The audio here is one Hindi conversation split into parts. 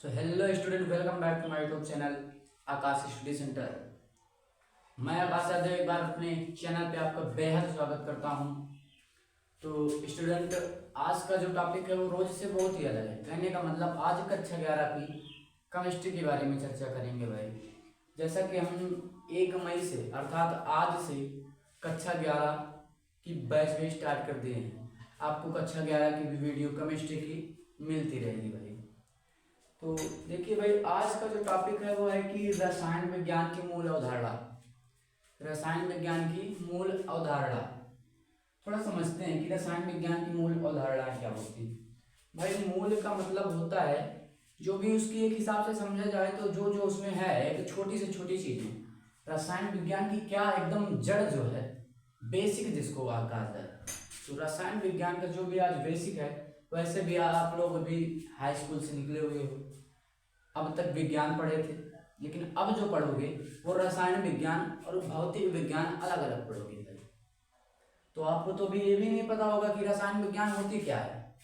So hello student, welcome back to my YouTube channel Akash study centre. मैं आकाश यादव एक बार अपने चैनल पे आपका बेहद स्वागत करता हूं। तो स्टूडेंट, आज का जो टॉपिक है वो रोज से बहुत ही अलग है। कहने का मतलब आज कक्षा 11 की केमिस्ट्री के बारे में चर्चा करेंगे भाई। जैसा कि हम 1 मई से अर्थात आज से कक्षा 11 की बैच भी स्टार्ट कर दिए हैं। आपको कक्षा 11 की भी वीडियो केमिस्ट्री की मिलती रहेगी भाई। तो देखिए भाई, आज का जो टॉपिक है वो है कि रसायन विज्ञान की मूल अवधारणा। रसायन विज्ञान की मूल अवधारणा थोड़ा समझते हैं कि रसायन विज्ञान की मूल अवधारणा क्या होती है। भाई, मूल का मतलब होता है जो भी उसकी एक हिसाब से समझा जाए तो जो जो उसमें है एक छोटी से छोटी चीजें। रसायन विज्ञान की क्या एकदम जड़ जो है, बेसिक जिसको कहा जाए। तो रसायन विज्ञान का जो भी आज बेसिक है, वैसे भी आप लोग अभी हाई स्कूल से निकले हुए हो, अब तक विज्ञान पढ़े थे, लेकिन अब जो पढ़ोगे वो रसायन विज्ञान और भौतिक विज्ञान अलग अलग पढ़ोगे भाई। तो आपको तो अभी ये भी नहीं पता होगा कि रसायन विज्ञान होती क्या है।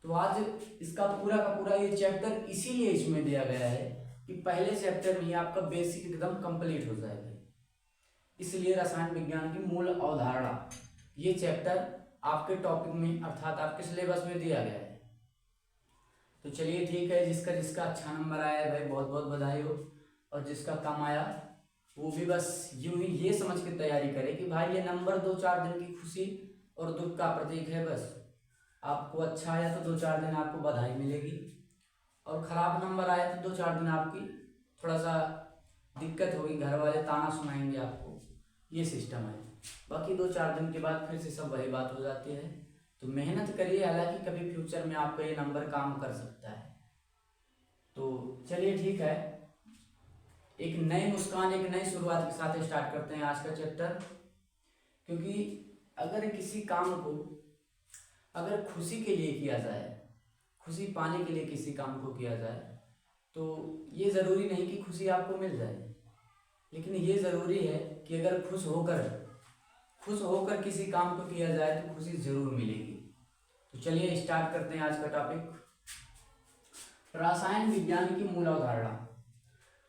तो आज इसका पूरा का पूरा ये चैप्टर इसीलिए इसमें दिया गया है कि पहले चैप्टर में ही आपका बेसिक एकदम कंप्लीट हो जाएगा। इसलिए रसायन विज्ञान की मूल अवधारणा ये चैप्टर आपके टॉपिक में अर्थात आपके सिलेबस में दिया गया है। तो चलिए ठीक है, जिसका जिसका अच्छा नंबर आया है भाई बहुत बहुत बधाई हो, और जिसका कम आया वो भी बस यूं ही ये समझ के तैयारी करे कि भाई ये नंबर 2-4 दिन की खुशी और दुख का प्रतीक है। बस आपको अच्छा आया तो 2-4 दिन आपको बधाई मिलेगी, और ख़राब नंबर आया तो 2-4 दिन आपकी थोड़ा सा दिक्कत होगी, घर वाले ताना सुनाएंगे आपको, ये सिस्टम है। बाकी 2-4 दिन के बाद फिर से सब वही बात हो जाती है। तो मेहनत करिए, हालांकि कभी फ्यूचर में आपका ये नंबर काम कर सकता है। तो चलिए ठीक है, एक नई मुस्कान एक नई शुरुआत के साथ स्टार्ट करते हैं आज का चैप्टर। क्योंकि अगर किसी काम को अगर खुशी के लिए किया जाए, खुशी पाने के लिए किसी काम को किया जाए, तो ये ज़रूरी नहीं कि खुशी आपको मिल जाए, लेकिन ये ज़रूरी है कि अगर खुश होकर किसी काम को किया जाए तो खुशी ज़रूर मिलेगी। तो चलिए स्टार्ट करते हैं आज का टॉपिक, रसायन विज्ञान की मूल अवधारणा।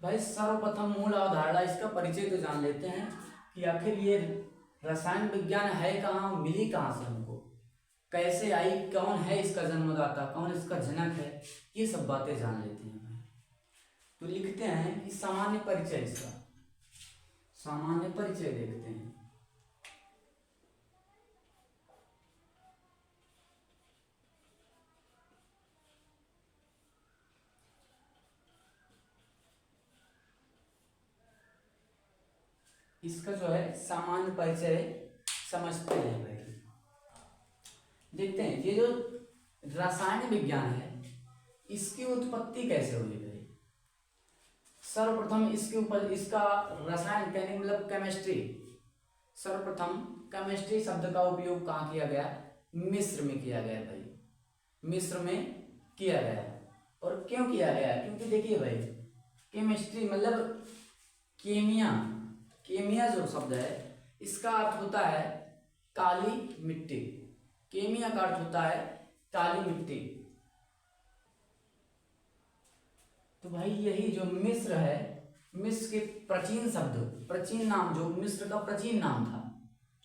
भाई सर्वप्रथम मूल अवधारणा, इसका परिचय तो जान लेते हैं कि आखिर ये रसायन विज्ञान है कहाँ, मिली कहाँ से हमको, कैसे आई, कौन है इसका जन्मदाता, कौन इसका जनक है, ये सब बातें जान लेते हैं। तो लिखते हैं कि सामान्य परिचय, इसका सामान्य परिचय देखते हैं। इसका जो है सामान्य परिचय समझते हैं भाई। देखते हैं ये जो रसायन विज्ञान है इसकी उत्पत्ति कैसे हुई भाई। सर्वप्रथम इसके ऊपर इसका रसायन कहने मतलब केमिस्ट्री, सर्वप्रथम केमिस्ट्री शब्द का उपयोग कहाँ किया गया, मिस्र में किया गया भाई। मिस्र में किया गया, और क्यों किया गया, क्योंकि देखिए भाई केमिस्ट्री मतलब केमिया, केमिया जो शब्द है इसका अर्थ होता है काली मिट्टी। केमिया का अर्थ होता है काली मिट्टी। तो भाई यही जो मिस्र है, मिस्र के प्राचीन शब्द, प्राचीन नाम, जो मिस्र का प्राचीन नाम था,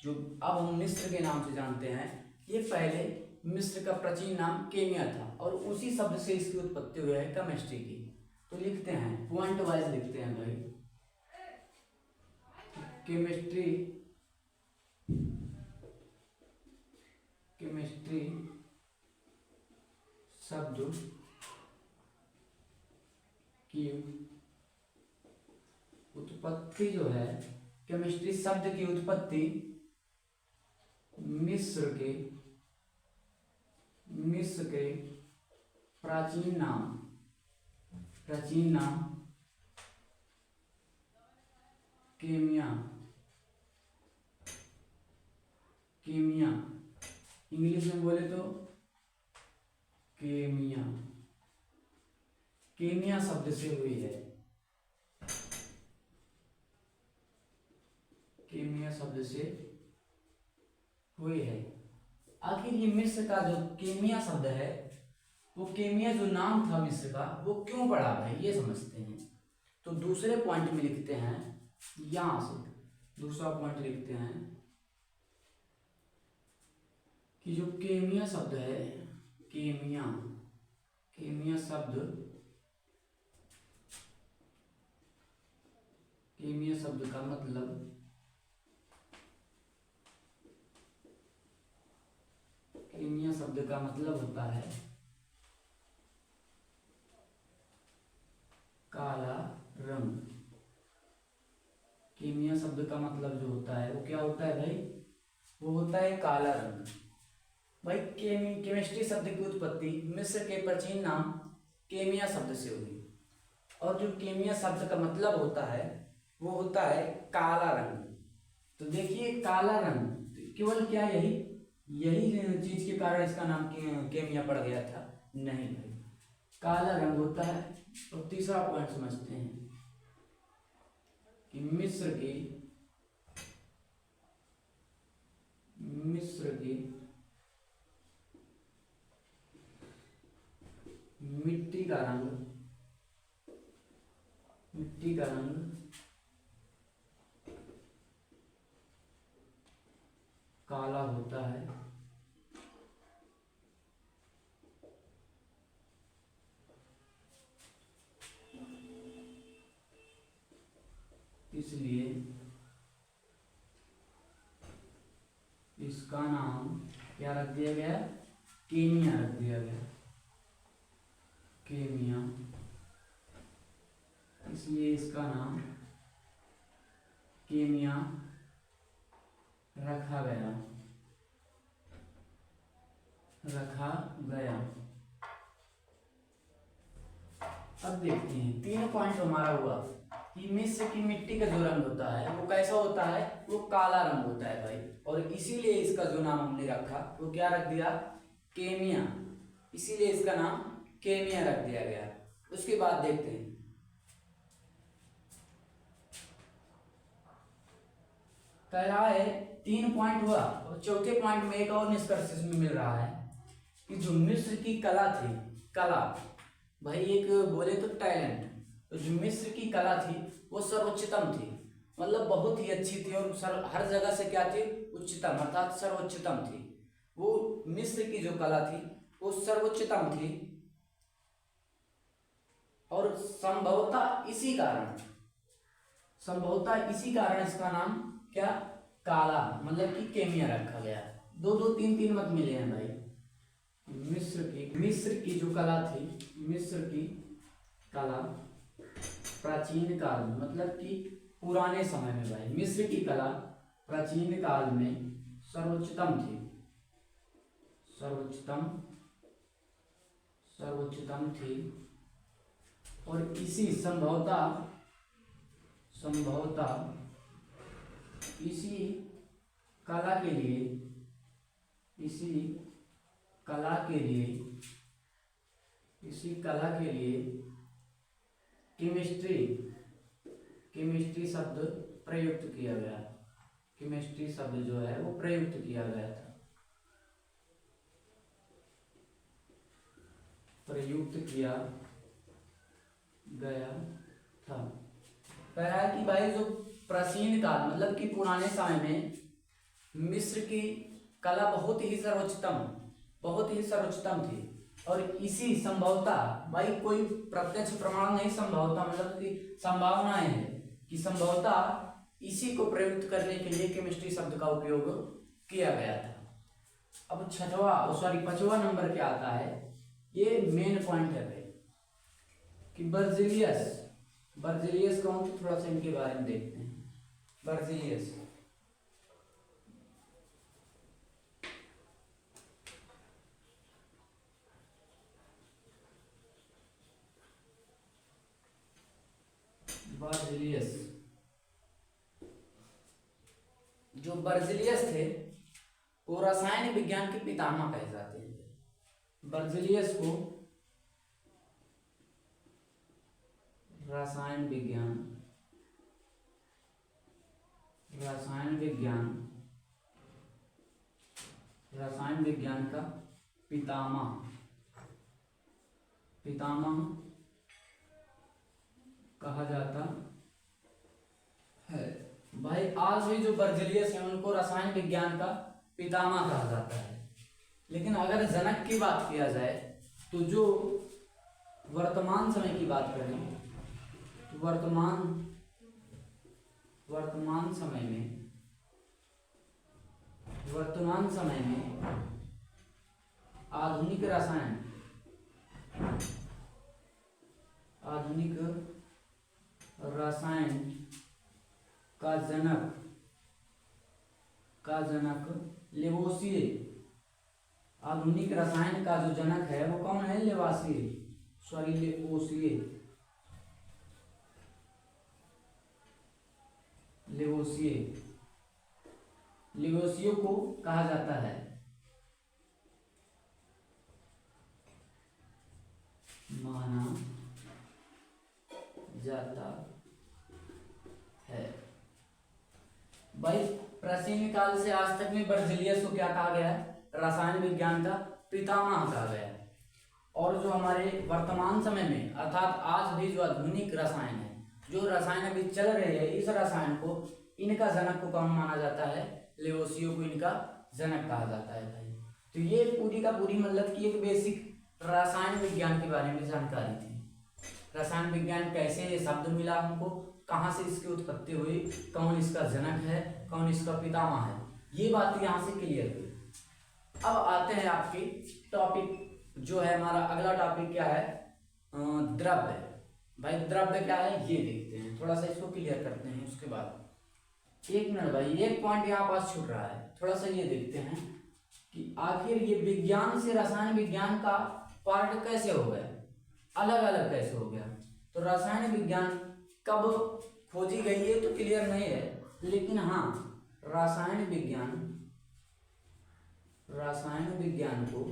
जो अब हम मिस्र के नाम से जानते हैं, ये पहले मिस्र का प्राचीन नाम केमिया था, और उसी शब्द से इसकी उत्पत्ति हुई है केमिस्ट्री की। तो लिखते हैं पॉइंट वाइज लिखते हैं भाई, केमिस्ट्री, केमिस्ट्री शब्द की उत्पत्ति जो है, केमिस्ट्री शब्द की उत्पत्ति मिस्र के प्राचीन नाम केमिया, इंग्लिश में बोले तो केमिया शब्द से हुई है। केमिया शब्द से हुई है। आखिर ये मिस्र का जो केमिया शब्द है वो केमिया जो नाम था मिस्र का वो क्यों पड़ा भाई, ये समझते हैं। तो दूसरे पॉइंट में लिखते हैं, यहां से दूसरा पॉइंट लिखते हैं कि जो केमिया शब्द है, केमिया केमिया शब्द केमिया शब्द का मतलब केमिया शब्द का मतलब होता है काला रंग। केमिया शब्द का मतलब जो होता है वो क्या होता है भाई, वो होता है काला रंग। भाई केमिस्ट्री शब्द की उत्पत्ति मिस्र के प्राचीन नाम केमिया शब्द से हुई, और जो केमिया शब्द का मतलब होता है वो होता है काला रंग। तो देखिए काला रंग केवल क्या यही यही चीज के कारण इसका नाम केमिया पड़ गया था? नहीं भाई, काला रंग होता है। और तीसरा पॉइंट समझते हैं कि मिस्र की मिट्टी का रंग काला होता है। इसलिए इसका नाम क्या रख दिया गया? केमिया रख दिया गया, केमिया। इसलिए इसका नाम केमिया रखा गया। अब देखते हैं, 3 पॉइंट हमारा हुआ कि मिस्र की मिट्टी का जो रंग होता है वो कैसा होता है, वो काला रंग होता है भाई। और इसीलिए इसका जो नाम हमने रखा वो क्या रख दिया? केमिया। इसीलिए इसका नाम केमिया रख दिया गया। उसके बाद देखते हैं, कह रहा है 3 पॉइंट हुआ, और चौथे पॉइंट में एक और निष्कर्ष इसमें मिल रहा है कि जो मिस्र की कला थी, कला भाई एक बोले तो टैलेंट, तो जो मिस्र की कला थी वो सर्वोच्चतम थी, मतलब बहुत ही अच्छी थी। और हर जगह से क्या थी? उच्चतम, अर्थात सर्वोच्चतम थी। वो मिस्र की जो कला थी वो सर्वोच्चतम थी। और संभवतः इसी कारण इसका नाम क्या? काला, मतलब कि केमिया रखा गया। 2 3 3 मत मिले हैं भाई। मिस्र की जो कला थी, मिस्र की कला प्राचीन काल में, मतलब कि पुराने समय में भाई, मिस्र की कला प्राचीन काल में सर्वोच्चतम थी। सर्वोच्चतम थी। और इसी संभवतः इसी कला के लिए केमिस्ट्री शब्द प्रयुक्त किया गया। केमिस्ट्री शब्द जो है वो प्रयुक्त किया गया था। कह रहा है कि भाई जो प्राचीन काल, मतलब कि पुराने समय में मिस्र की कला बहुत ही सर्वोच्चतम थी। और इसी संभवतः भाई कोई प्रत्यक्ष प्रमाण नहीं, संभवतः मतलब कि संभावनाएं है कि संभवतः इसी को प्रयुक्त करने के लिए केमिस्ट्री शब्द का उपयोग किया गया था। अब 5वां नंबर क्या आता है, ये मेन पॉइंट है भाई कि बर्जिलियस कौन थे, थोड़ा सा इनके बारे में देखते हैं। बर्जिलियस जो बर्जिलियस थे वो रसायन विज्ञान के पितामह कहे जाते हैं। बर्जिलियस को रसायन विज्ञान का पितामह पितामह कहा जाता है। भाई आज भी जो बर्जिलियस है उनको रसायन विज्ञान का पितामह कहा जाता है। लेकिन अगर जनक की बात किया जाए तो जो वर्तमान समय की बात करें तो वर्तमान समय में आधुनिक रसायन का जनक लेवोसिए। आधुनिक रसायन का जो जनक है वो कौन है? लेवोसिए को कहा जाता है। माना जाता है। भाई प्राचीन काल से आज तक में बर्जिलियस को क्या कहा गया है? रसायन विज्ञान का पितामह कहा गया है। और जो हमारे वर्तमान समय में अर्थात आज भी जो आधुनिक रसायन है, जो रसायन अभी चल रहे हैं, इस रसायन को इनका जनक को कौन माना जाता है? लेवोसियो को इनका जनक कहा जाता है। भाई तो ये पूरी का पूरी मतलब कि एक बेसिक रसायन विज्ञान के बारे में जानकारी थी। रसायन विज्ञान कैसे ये शब्द मिला हमको, कहाँ से इसकी उत्पत्ति हुई, कौन इसका जनक है, कौन इसका पितामह है, ये बात यहाँ से क्लियर हुई। अब आते हैं आपकी टॉपिक जो है हमारा अगला टॉपिक क्या है? द्रव्य। भाई द्रव्य क्या है ये देखते हैं, थोड़ा सा इसको क्लियर करते हैं। उसके बाद एक मिनट भाई, एक पॉइंट यहाँ पास छूट रहा है, थोड़ा सा ये देखते हैं कि आखिर ये विज्ञान से रसायन विज्ञान का पार्ट कैसे हो गया, अलग अलग कैसे हो गया। तो रसायन विज्ञान कब खोजी गई है तो क्लियर नहीं है, लेकिन हाँ रसायन विज्ञान को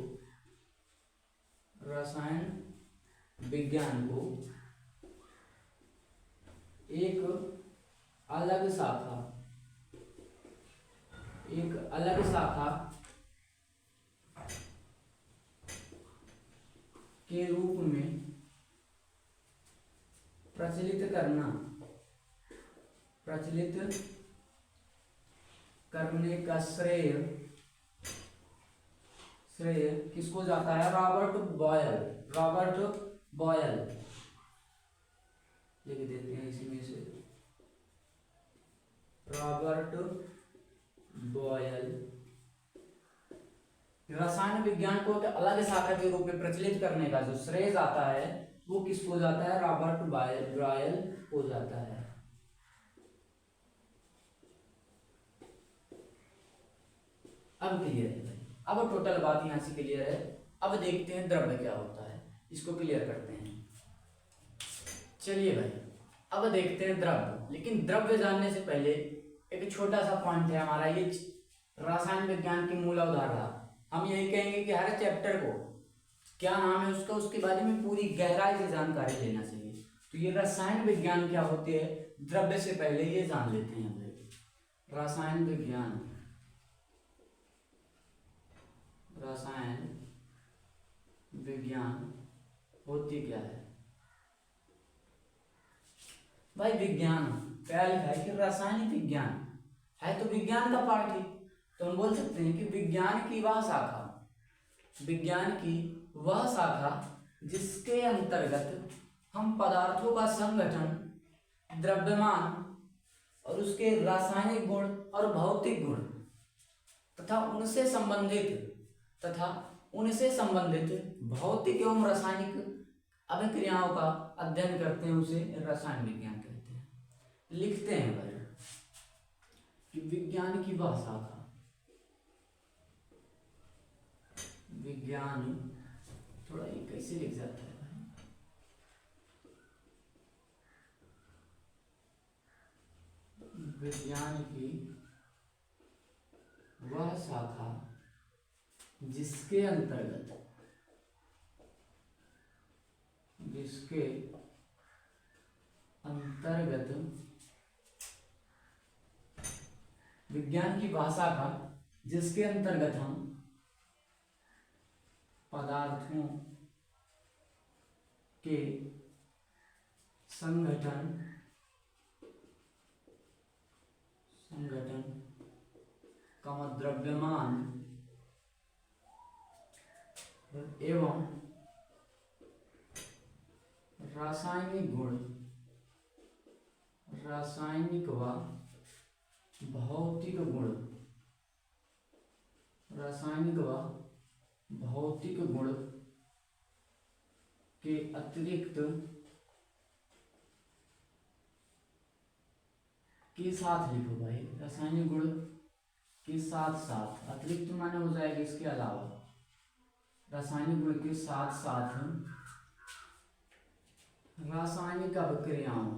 एक अलग शाखा के रूप में प्रचलित करने का श्रेय किसको जाता है? रॉबर्ट बॉयल लिख देते हैं इसमें से। रॉबर्ट बॉयल रसायन विज्ञान को एक अलग शाखा के रूप में प्रचलित करने का जो श्रेय जाता है वो किसको जाता है? रॉबर्ट बॉयल को जाता है। अब क्लियर है भाई, अब टोटल बात यहाँ से क्लियर है। अब देखते हैं द्रव्य क्या होता है, इसको क्लियर करते हैं। चलिए भाई अब देखते हैं द्रव्य। लेकिन द्रव्य जानने से पहले एक छोटा सा पॉइंट है हमारा, ये रसायन विज्ञान की मूल अवधारणा। हम यही कहेंगे कि हर चैप्टर को क्या नाम है उसका, उसके बारे में पूरी गहराई से जानकारी लेना चाहिए। तो ये रसायन विज्ञान क्या होती है, द्रव्य से पहले ये जान लेते हैं हम लोग। रसायन विज्ञान होती क्या है? भाई विज्ञान क्या लिखा है कि रासायनिक विज्ञान है, तो विज्ञान का पार्ट है। तो हम बोल सकते हैं कि विज्ञान की वह शाखा जिसके अंतर्गत हम पदार्थों का संगठन, द्रव्यमान और उसके रासायनिक गुण और भौतिक गुण तथा उनसे संबंधित भौतिक एवं रासायनिक अभिक्रियाओं का अध्ययन करते हैं, उसे रसायन विज्ञान कहते हैं। लिखते हैं भाई कि विज्ञान की वह शाखा, विज्ञान थोड़ा ये कैसे लिख जाता है भाई, विज्ञान की वह शाखा जिसके अंतर्गत विज्ञान की भाषा का जिसके अंतर्गत हम पदार्थों के संगठन का द्रव्यमान एवं रासायनिक गुण, रासायनिक व भौतिक गुण, रासायनिक व भौतिक गुण के अतिरिक्त के साथ लिखो भाई, रासायनिक गुण के साथ साथ, अतिरिक्त माने हो जाएगा इसके अलावा, रासायनिक गुण के साथ साथ रासायनिक अभिक्रियाओं,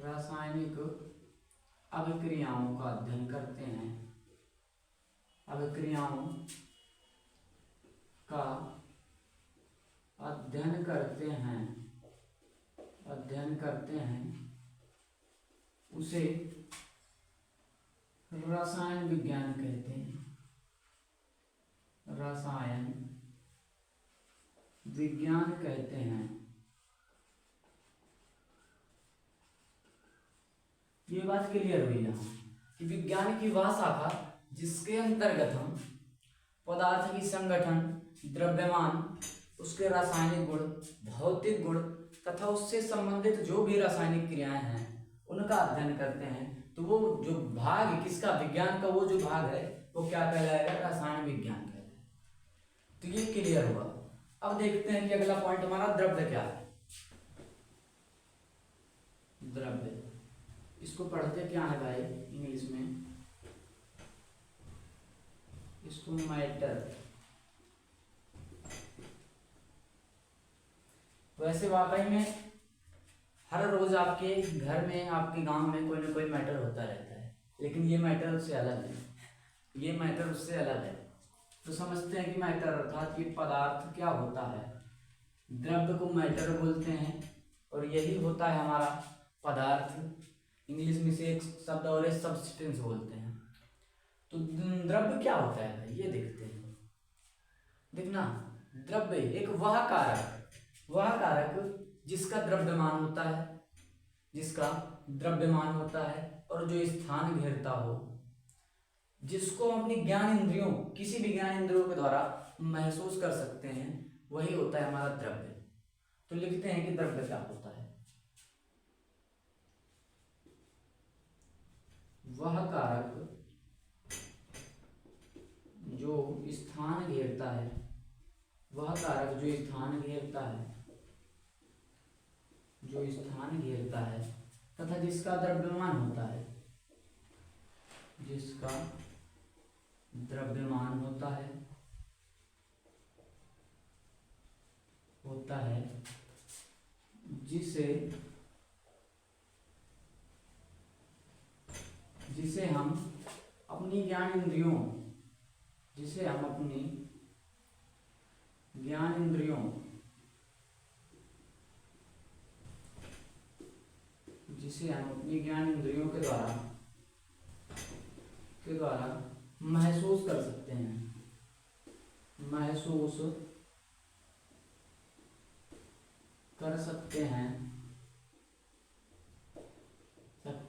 रासायनिक अभिक्रियाओं का अध्ययन करते हैं, अभिक्रियाओं का अध्ययन करते हैं, अध्ययन करते हैं, उसे रसायन विज्ञान कहते हैं, रसायन विज्ञान कहते हैं। ये बात क्लियर हुई यहाँ कि विज्ञान की वह शाखा जिसके अंतर्गत हम पदार्थ की संगठन, द्रव्यमान, उसके रासायनिक गुण, भौतिक गुण तथा उससे संबंधित जो भी रासायनिक क्रियाएं हैं उनका अध्ययन करते हैं, तो वो जो भाग है किसका, विज्ञान का वो जो भाग है वो क्या कहलाएगा, रसायन विज्ञान कहलाएगा। तो ये क्लियर हुआ। अब देखते हैं कि अगला पॉइंट हमारा द्रव्य क्या है। द्रव्य, इसको पढ़ते क्या है भाई इंग्लिश में, इसको मैटर। वैसे वाकई में हर रोज आपके घर में, आपके गांव में कोई ना कोई मैटर होता रहता है, लेकिन ये मैटर उससे अलग है, ये मैटर उससे अलग है। तो समझते हैं कि मैटर अर्थात ये पदार्थ क्या होता है, द्रव्य को मैटर बोलते हैं और यही होता है हमारा पदार्थ। इंग्लिश में से एक शब्द और है सब्सटेंस बोलते हैं। तो द्रव्य क्या होता है ये देखते हैं। देखना, द्रव्य एक वह कारक, वह कारक जिसका द्रव्यमान होता है, जिसका द्रव्यमान होता है और जो स्थान घेरता हो, जिसको हम अपनी ज्ञान इंद्रियों, किसी भी ज्ञान इंद्रियों के द्वारा महसूस कर सकते हैं, वही होता है हमारा द्रव्य। तो लिखते हैं कि द्रव्य क्या होता है, वह कारक जो स्थान घेरता है, वह कारक जो स्थान घेरता है, जो स्थान घेरता है तथा जिसका द्रव्यमान होता है, जिसका द्रव्यमान होता है, जिसे हम अपनी ज्ञान इंद्रियों, जिसे हम अपनी ज्ञान इंद्रियों के द्वारा महसूस कर सकते हैं, महसूस कर सकते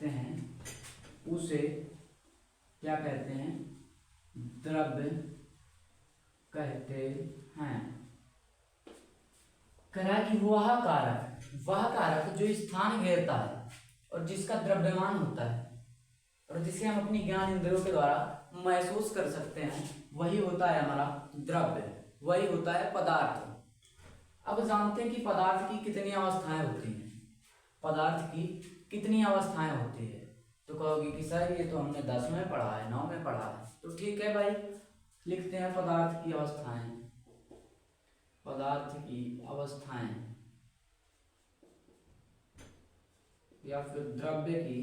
हैं, उसे क्या कहते हैं, द्रव्य कहते हैं। कहा कि वह कारक जो स्थान घेरता है और जिसका द्रव्यमान होता है और जिसे हम अपनी ज्ञान इंद्रियों के द्वारा महसूस कर सकते हैं, वही होता है हमारा द्रव्य, वही होता है पदार्थ। अब जानते हैं कि पदार्थ की कितनी अवस्थाएं होती हैं, पदार्थ की कितनी अवस्थाएं होती है। तो कहोगे कि सर ये तो हमने 10 में पढ़ा है, 9 में पढ़ा है। तो ठीक है भाई, लिखते हैं पदार्थ की अवस्थाएं, पदार्थ की अवस्थाएं या फिर द्रव्य की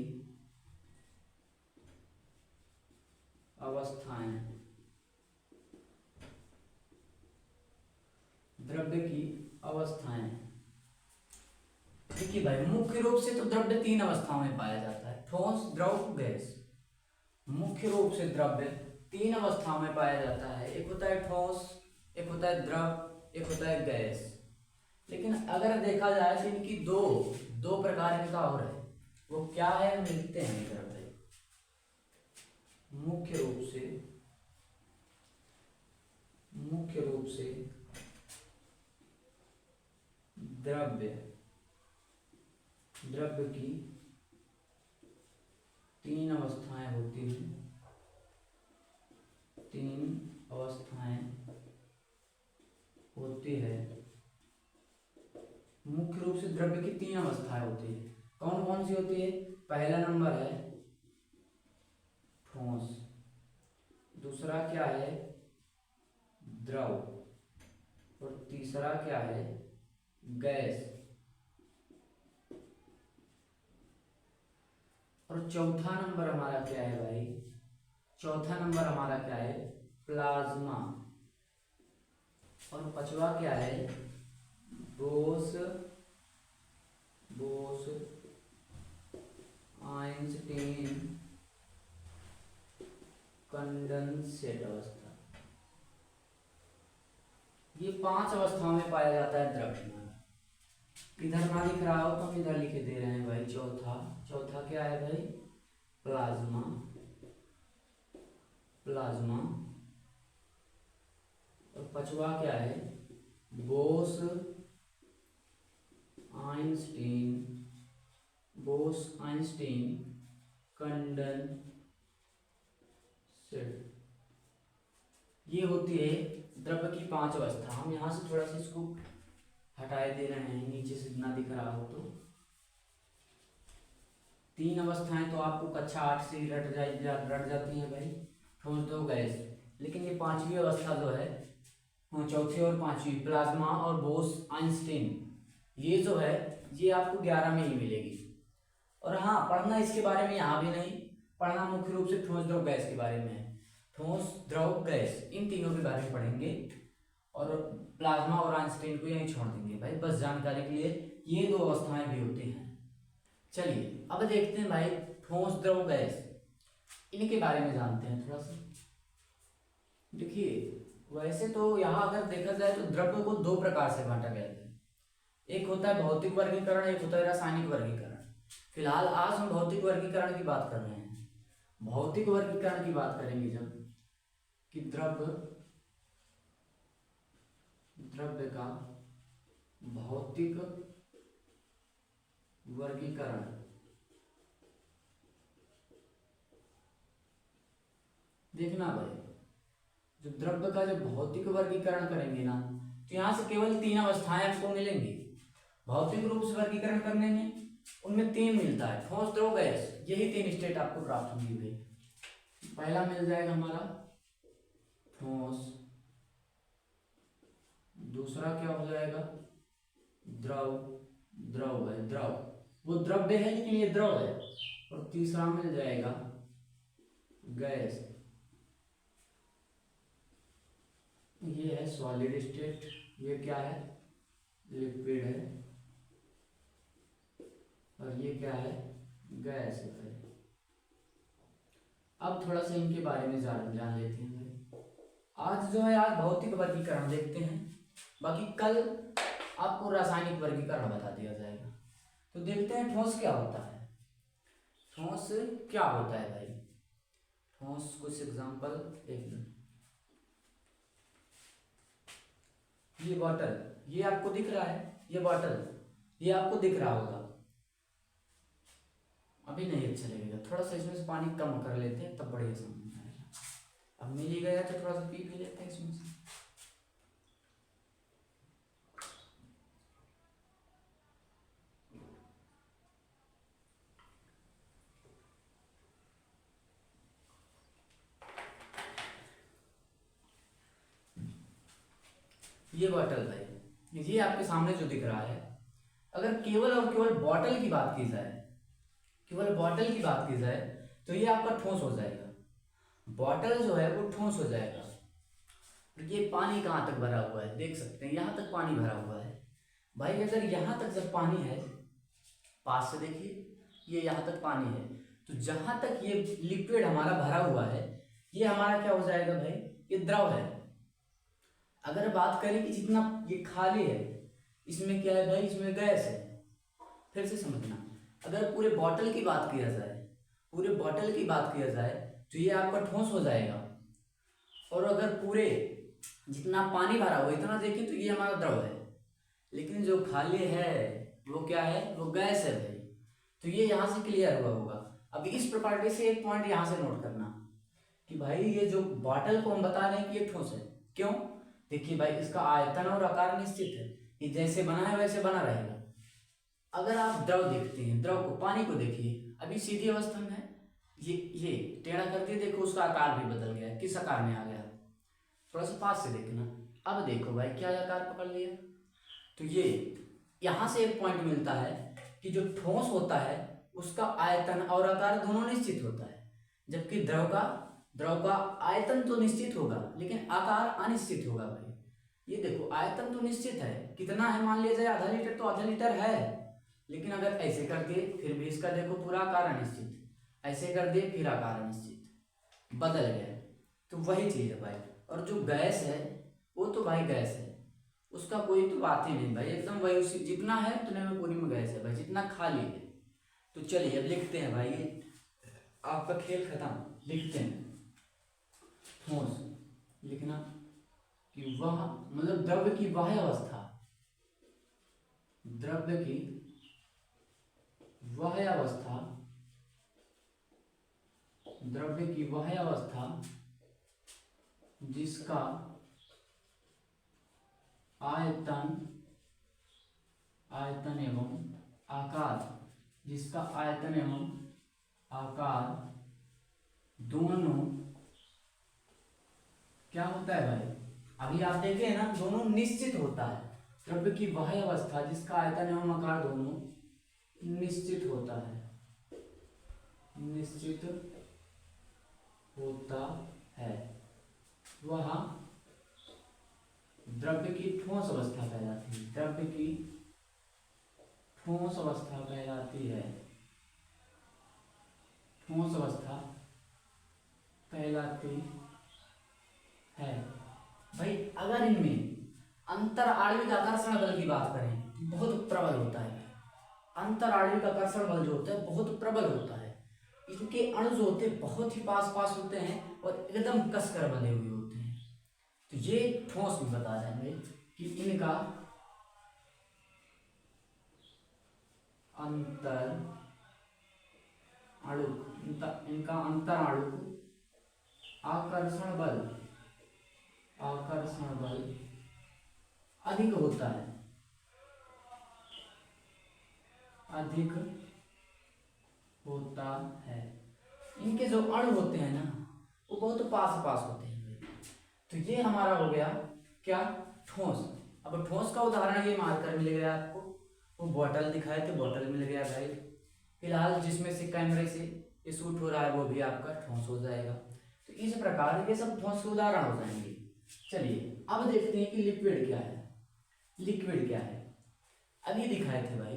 अवस्थाएं, द्रव्य की अवस्थाएं। देखिए भाई, मुख्य रूप से तो द्रव्य 3 अवस्थाओं में पाया जाता है, ठोस, द्रव, गैस। मुख्य रूप से द्रव्य 3 अवस्थाओं में पाया जाता है, एक होता है ठोस, एक होता है द्रव एक होता है गैस। लेकिन अगर देखा जाए तो इनकी दो दो प्रकार इनका और है, वो क्या है हम लिखते हैं इधर भाई। मुख्य रूप से द्रव्य की तीन अवस्थाएं होती हैं। मुख्य रूप से द्रव्य की तीन अवस्थाएं होती है। कौन कौन सी होती है? पहला नंबर है ठोस, दूसरा क्या है द्रव, और तीसरा क्या है गैस, और चौथा नंबर हमारा क्या है भाई? चौथा नंबर हमारा क्या है? प्लाज्मा। और पांचवा क्या है? बोस आइंस्टीन कंडेंसेट अवस्था। ये पांच अवस्थाओं में पाया जाता है द्रव्य। इधर ना दिख रहा हो तो हम इधर लिखे दे रहे हैं भाई। चौथा क्या है भाई? प्लाज्मा। और पांचवा क्या है? Bose Einstein condensate. ये होती है द्रव्य की पांच अवस्था। हम यहाँ से थोड़ा सा इसको हटाए दे रहे हैं, नीचे से ना दिख रहा हो तो। तीन अवस्थाएं तो आपको कक्षा 8 से ही रट जाती हैं भाई, ठोस दो गैस। लेकिन ये पांचवी अवस्था जो है, चौथी और पांचवी, प्लाज्मा और बोस आइंस्टीन, ये जो है ये आपको 11 में ही मिलेगी। और हाँ, पढ़ना इसके बारे में यहाँ भी नहीं, पढ़ना मुख्य रूप से ठोस द्रव गैस के बारे में है। ठोस द्रव गैस इन तीनों के बारे में पढ़ेंगे, और प्लाज्मा और आइंस्टीन को यहीं छोड़ देंगे भाई, बस जानकारी के लिए। ये दो अवस्थाएं भी होती हैं। चलिए अब देखते हैं भाई ठोस द्रव गैस, इनके बारे में जानते हैं थोड़ा सा। देखिए वैसे तो यहाँ अगर देखा जाए तो द्रव्य को दो प्रकार से बांटा गया है। एक होता है भौतिक वर्गीकरण, एक होता है रासायनिक वर्गीकरण। फिलहाल आज हम भौतिक वर्गीकरण की बात कर रहे हैं। भौतिक वर्गीकरण की बात करेंगे जब, कि द्रव्य का भौतिक वर्गीकरण। देखना भाई, जो द्रव्य का जो भौतिक वर्गीकरण करेंगे ना, तो यहां से केवल तीन अवस्थाएं आपको मिलेंगी। भौतिक रूप से वर्गीकरण करने में उनमें तीन मिलता है, ठोस द्रव गैस, यही तीन स्टेट आपको प्राप्त होंगी भाई। पहला मिल जाएगा हमारा ठोस, दूसरा क्या हो जाएगा द्रव है, वो द्रव्य है लेकिन ये द्रव है। और तीसरा मिल जाएगा गैस, ये है सॉलिड स्टेट, ये क्या है लिक्विड है, और ये क्या है गैस है। अब थोड़ा सा इनके बारे में जान लेते हैं भाई। आज जो है आज भौतिक वर्गीकरण देखते हैं, बाकी कल आपको रासायनिक वर्गीकरण बता दिया जाएगा। तो देखते हैं ठोस क्या होता है। ठोस क्या होता है भाई? ठोस कुछ एग्जांपल, एक मिनट। ये बॉटल, ये आपको दिख रहा है, ये बॉटल, ये आपको दिख रहा होगा। अभी नहीं अच्छा लगेगा, थोड़ा सा इसमें से पानी कम कर लेते हैं तब बढ़िया समझ में आएगा। अब मिल ही गया तो थोड़ा सा पी भी लेते हैं इसमें से। ये बॉटल भाई, ये आपके सामने जो दिख रहा है, अगर केवल और केवल बॉटल की बात की जाए, तो ये आपका ठोस हो जाएगा। बॉटल जो है वो ठोस हो जाएगा। ये पानी कहाँ तक भरा हुआ है देख सकते हैं, यहाँ तक पानी भरा हुआ है भाई। अगर यहाँ तक जब पानी है, पास से देखिए, ये यहाँ तक पानी है, तो जहां तक ये लिक्विड हमारा भरा हुआ है, ये हमारा क्या हो जाएगा भाई? ये द्रव है। अगर बात करें कि जितना ये खाली है, इसमें क्या है भाई, इसमें गैस है। फिर से समझना, अगर पूरे बॉटल की बात किया जाए, पूरे बॉटल की बात किया जाए तो ये आपका ठोस हो जाएगा। और अगर पूरे जितना पानी भरा हुआ इतना देखें तो ये हमारा द्रव है। लेकिन जो खाली है वो क्या है, वो गैस है भाई। तो ये यहाँ से क्लियर हुआ होगा। अब इस प्रॉपर्टी से एक पॉइंट यहाँ से नोट करना कि भाई ये जो बॉटल को हम बता रहे हैं कि ये ठोस है। क्यों? देखिए भाई, इसका आयतन और आकार निश्चित है, ये जैसे बना है वैसे बना रहेगा। अगर आप द्रव देखते हैं, द्रव को, पानी को देखिए, अभी सीधी अवस्था में है, ये टेढ़ा करके देखो, उसका आकार भी बदल गया, किस आकार में आ गया। थोड़ा सा पास से देखना। अब देखो भाई क्या आकार पकड़ लिया। तो ये यहाँ से एक पॉइंट मिलता है कि जो ठोस होता है उसका आयतन और आकार दोनों निश्चित होता है, जबकि द्रव का आयतन तो निश्चित होगा लेकिन आकार अनिश्चित होगा भाई। ये देखो, आयतन तो निश्चित है, कितना है मान लिया जाए आधा लीटर, तो आधा लीटर है। लेकिन अगर ऐसे कर दिए फिर भी इसका देखो पूरा आकार अनिश्चित, ऐसे कर दिए फिर आकार अनिश्चित, बदल गया। तो वही चीज है भाई। और जो गैस है वो तो भाई गैस है, उसका कोई तो बात ही नहीं भाई, एकदम वही उसी जितना है उतने में पूरी में गैस है भाई, जितना खाली है। तो चलिए अब लिखते हैं भाई, ये आपका खेल खत्म। लिखते हैं ठोस, लिखना कि वह मतलब द्रव्य की वह अवस्था, द्रव्य की वह अवस्था, द्रव्य की वह अवस्था जिसका आयतन एवं आकार, जिसका आयतन एवं आकार दोनों क्या होता है भाई, अभी आप देखे हैं ना, दोनों निश्चित होता है। द्रव्य की वह अवस्था जिसका आयतन एवं आकार दोनों निश्चित होता है, निश्चित होता है, वह द्रव्य की ठोस अवस्था कहलाती है। द्रव्य की ठोस अवस्था कहलाती है, ठोस अवस्था कहलाती है भाई। अगर इनमें अंतर आणविक आकर्षण बल की बात करें बहुत प्रबल होता है। अंतर आणविक आकर्षण बल जो होता है बहुत प्रबल होता है, इनके अणु जो होते हैं बहुत ही पास पास होते हैं और एकदम कसकर बंधे हुए होते हैं। तो ये ठोस भी बता जाएंगे कि इनका अंतर आणुक, इनका अंतर आणुक आकर्षण बल अधिक होता है, अधिक होता है। इनके जो अणु होते हैं ना वो बहुत पास पास होते हैं। तो ये हमारा हो गया क्या, ठोस। अब ठोस का उदाहरण ये मार्कर मिल गया आपको, वो बॉटल दिखाए थे, बॉटल मिल गया भाई। फिलहाल जिसमें से कैमरे से ये शूट हो रहा है वो भी आपका ठोस हो जाएगा। तो इस प्रकार ये सब ठोस के उदाहरण हो जाएंगे। चलिए अब देखते हैं कि लिक्विड क्या है। लिक्विड क्या है, अभी दिखाए थे भाई।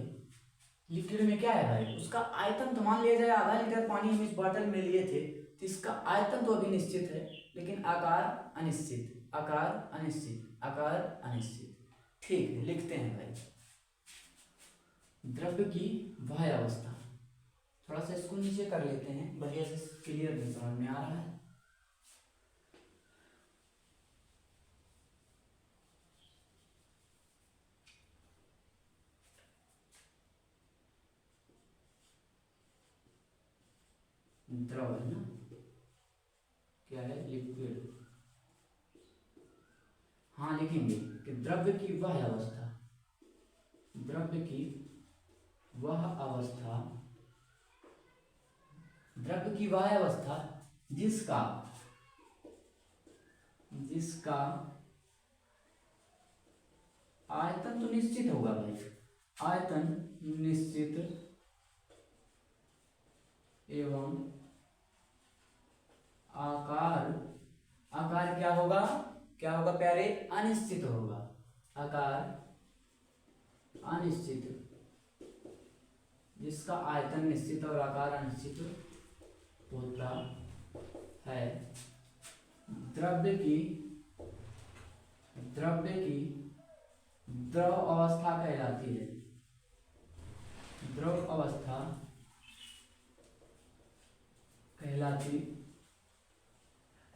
लिक्विड में क्या है भाई, उसका आयतन तो मान लिया जाए आधा लीटर पानी हम इस बॉटल में लिए थे, तो इसका आयतन तो अभी निश्चित है लेकिन आकार अनिश्चित, आकार अनिश्चित, आकार अनिश्चित। ठीक है, लिखते हैं भाई द्रव्य की वह अवस्था। थोड़ा सा इसको नीचे कर लेते हैं, बढ़िया से क्लियर नहीं समझ में आ रहा है। द्रव है ना, क्या है, लिक्विड। हाँ लिखेंगे कि द्रव्य की वह अवस्था, द्रव्य की वह अवस्था, द्रव्य की वह अवस्था जिसका आयतन तो निश्चित होगा भाई, आयतन निश्चित एवं आकार, आकार क्या होगा, क्या होगा प्यारे, अनिश्चित होगा। आकार अनिश्चित, जिसका आयतन निश्चित और आकार अनिश्चित होता है। द्रव्य द्रव्य की द्रव अवस्था कहलाती है, द्रव अवस्था कहलाती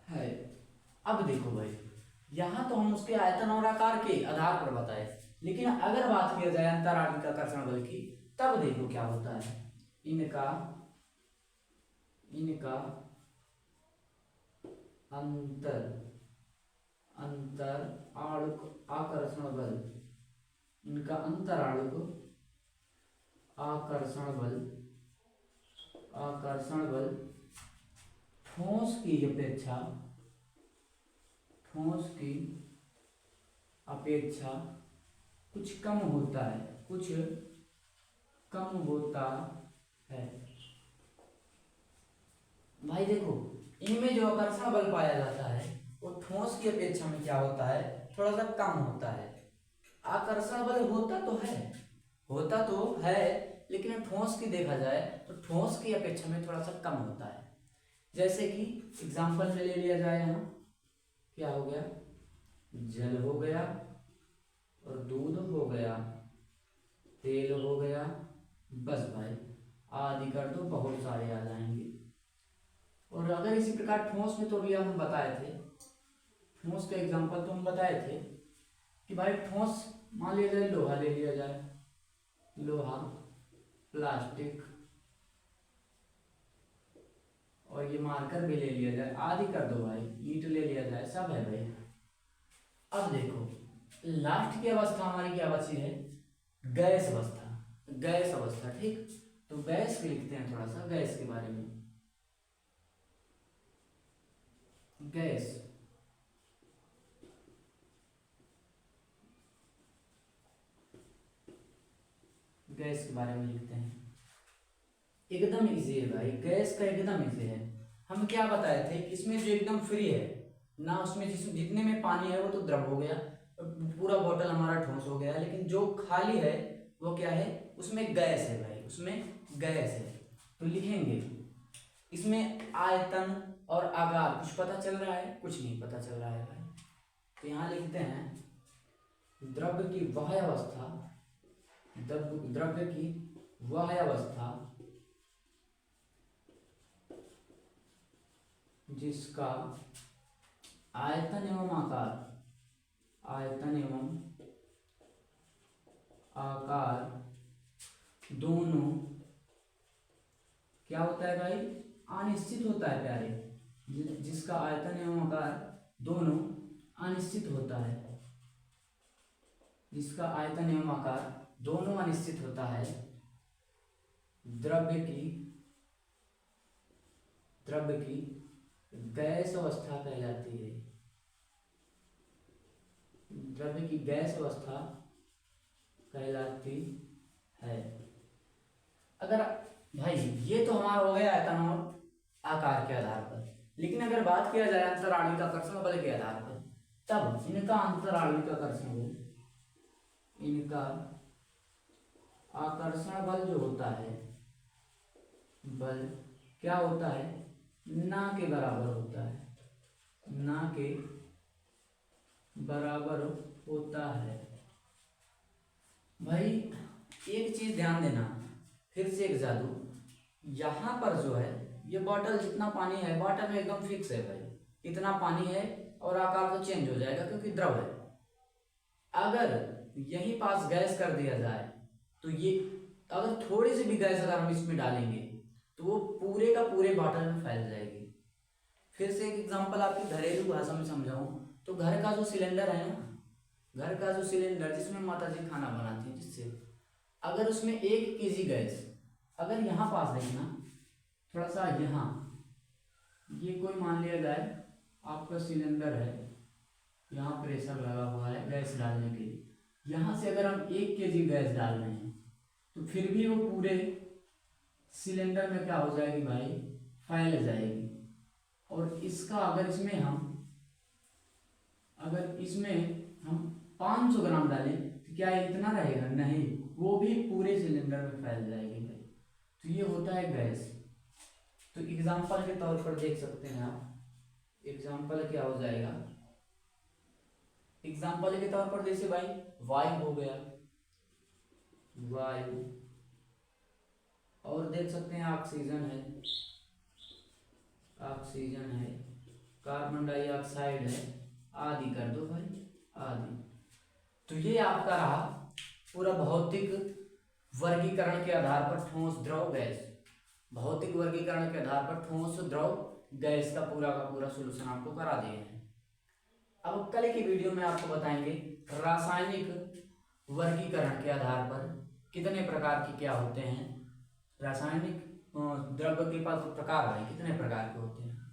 है। अब देखो भाई, यहाँ तो हम उसके आयतन और आकार के आधार पर बताए, लेकिन अगर बात किया जाए अंतराणिक आकर्षण बल की, तब देखो क्या होता है। इनका अंतराणुक आकर्षण बल, इनका अंतराणुक आकर्षण बल ठोस की अपेक्षा कुछ कम होता है। भाई देखो, इनमें जो आकर्षण बल पाया जाता है वो ठोस की अपेक्षा में क्या होता है, थोड़ा सा कम होता है। आकर्षण बल होता तो है, लेकिन ठोस की देखा जाए तो ठोस की अपेक्षा में थोड़ा सा कम होता है। जैसे कि एग्जांपल में ले लिया जाए, यहाँ क्या हो गया, जल हो गया और दूध हो गया, तेल हो गया, बस भाई आदि कर दो, बहुत सारे आ जाएंगे। और अगर इसी प्रकार ठोस में तो भी हम बताए थे, ठोस का एग्जांपल तो हम बताए थे कि भाई ठोस मान लिया जाए, लोहा ले लिया जाए, लोहा, प्लास्टिक, और ये मार्कर भी ले लिया जाए, आदि कर दो भाई, ईंट ले लिया जाए, सब है भाई। अब देखो लास्ट की अवस्था हमारी क्या बची है, गैस अवस्था। ठीक, तो गैस भी लिखते हैं थोड़ा सा, गैस के बारे में। गैस के बारे में लिखते हैं। एकदम इजी है भाई, गैस का एकदम इजी है। हम क्या बताए थे, इसमें जो एकदम फ्री है ना, उसमें जितने में पानी है वो तो द्रव हो गया, पूरा बोतल हमारा ठोस हो गया, लेकिन जो खाली है वो क्या है, उसमें गैस है भाई, उसमें गैस है। तो लिखेंगे इसमें आयतन और आकार कुछ पता चल रहा है, कुछ नहीं पता चल रहा है भाई। तो यहाँ लिखते हैं द्रव्य की वह अवस्था, द्रव्य की वह अवस्था जिसका आयतन एवं आकार दोनों क्या होता है भाई, अनिश्चित होता है प्यारे। जिसका आयतन एवं आकार दोनों अनिश्चित होता है, जिसका आयतन एवं आकार दोनों अनिश्चित होता है, द्रव्य की गैस अवस्था कहलाती है। द्रव्य की गैस अवस्था कहलाती है। अगर भाई ये तो हमारा हो गया आयतन और आकार के आधार पर, लेकिन अगर बात किया जाए अंतराणिक आकर्षण बल के आधार पर, तब इनका अंतराणिक आकर्षण बल, इनका आकर्षण बल जो होता है, बल क्या होता है, ना के बराबर होता है, ना के बराबर होता है। भाई एक चीज ध्यान देना, फिर से एक जादू, यहाँ पर जो है ये बॉटल जितना पानी है, बॉटल में एकदम फिक्स है भाई, इतना पानी है और आकार तो चेंज हो जाएगा क्योंकि द्रव है। अगर यहीं पास गैस कर दिया जाए तो ये, अगर थोड़ी सी भी गैस अगर हम इसमें डालेंगे तो वो पूरे का पूरे बॉटल में फैल जाएगी। फिर से एक एग्जांपल आपकी घरेलू भाषा में समझाऊं तो घर का जो सिलेंडर है ना, घर का जो सिलेंडर जिसमें माता जी खाना बनाती है, जिससे अगर उसमें 1 kg गैस, अगर यहाँ पास देखना थोड़ा सा, यहाँ ये कोई मान लिया जाए आपका सिलेंडर है, यहाँ प्रेशर लगा हुआ है गैस डालने के लिए, यहाँ से अगर हम 1 kg गैस डाल रहे हैं तो फिर भी वो पूरे सिलेंडर में क्या हो जाएगी भाई, फैल जाएगी। और इसका अगर इसमें हम 500 ग्राम डालें तो क्या इतना रहेगा, नहीं, वो भी पूरे सिलेंडर में फैल जाएगी भाई। तो ये होता है गैस। तो एग्जांपल के तौर पर देख सकते हैं आप, एग्जांपल क्या हो जाएगा, एग्जाम्पल के तौर पर जैसे भाई वायु हो गया, वायु, और देख सकते हैं ऑक्सीजन है, ऑक्सीजन है, कार्बन डाइऑक्साइड है, आदि कर दो भाई, आदि। तो ये आपका रहा पूरा भौतिक वर्गीकरण के आधार पर ठोस द्रव गैस, भौतिक वर्गीकरण के आधार पर ठोस द्रव गैस का पूरा सॉल्यूशन आपको करा दिए हैं। अब कल की वीडियो में आपको बताएंगे रासायनिक वर्गीकरण के आधार पर कितने प्रकार के क्या होते हैं, रासायनिक द्रव्य के पास प्रकार भाई कितने प्रकार के होते हैं।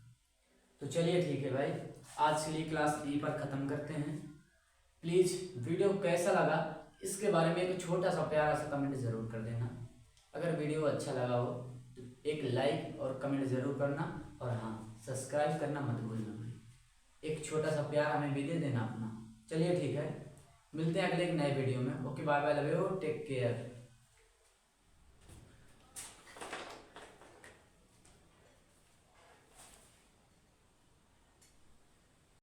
तो चलिए ठीक है भाई, आज के लिए क्लास यहीं पर ख़त्म करते हैं। प्लीज़ वीडियो कैसा लगा इसके बारे में एक छोटा सा प्यारा सा कमेंट ज़रूर कर देना। अगर वीडियो अच्छा लगा हो तो एक लाइक और कमेंट ज़रूर करना, और हाँ सब्सक्राइब करना मत भूलना भाई, एक छोटा सा प्यार हमें भी दे देना अपना। चलिए ठीक है, मिलते हैं अगले एक नए वीडियो में। Okay bye bye, love you, take care.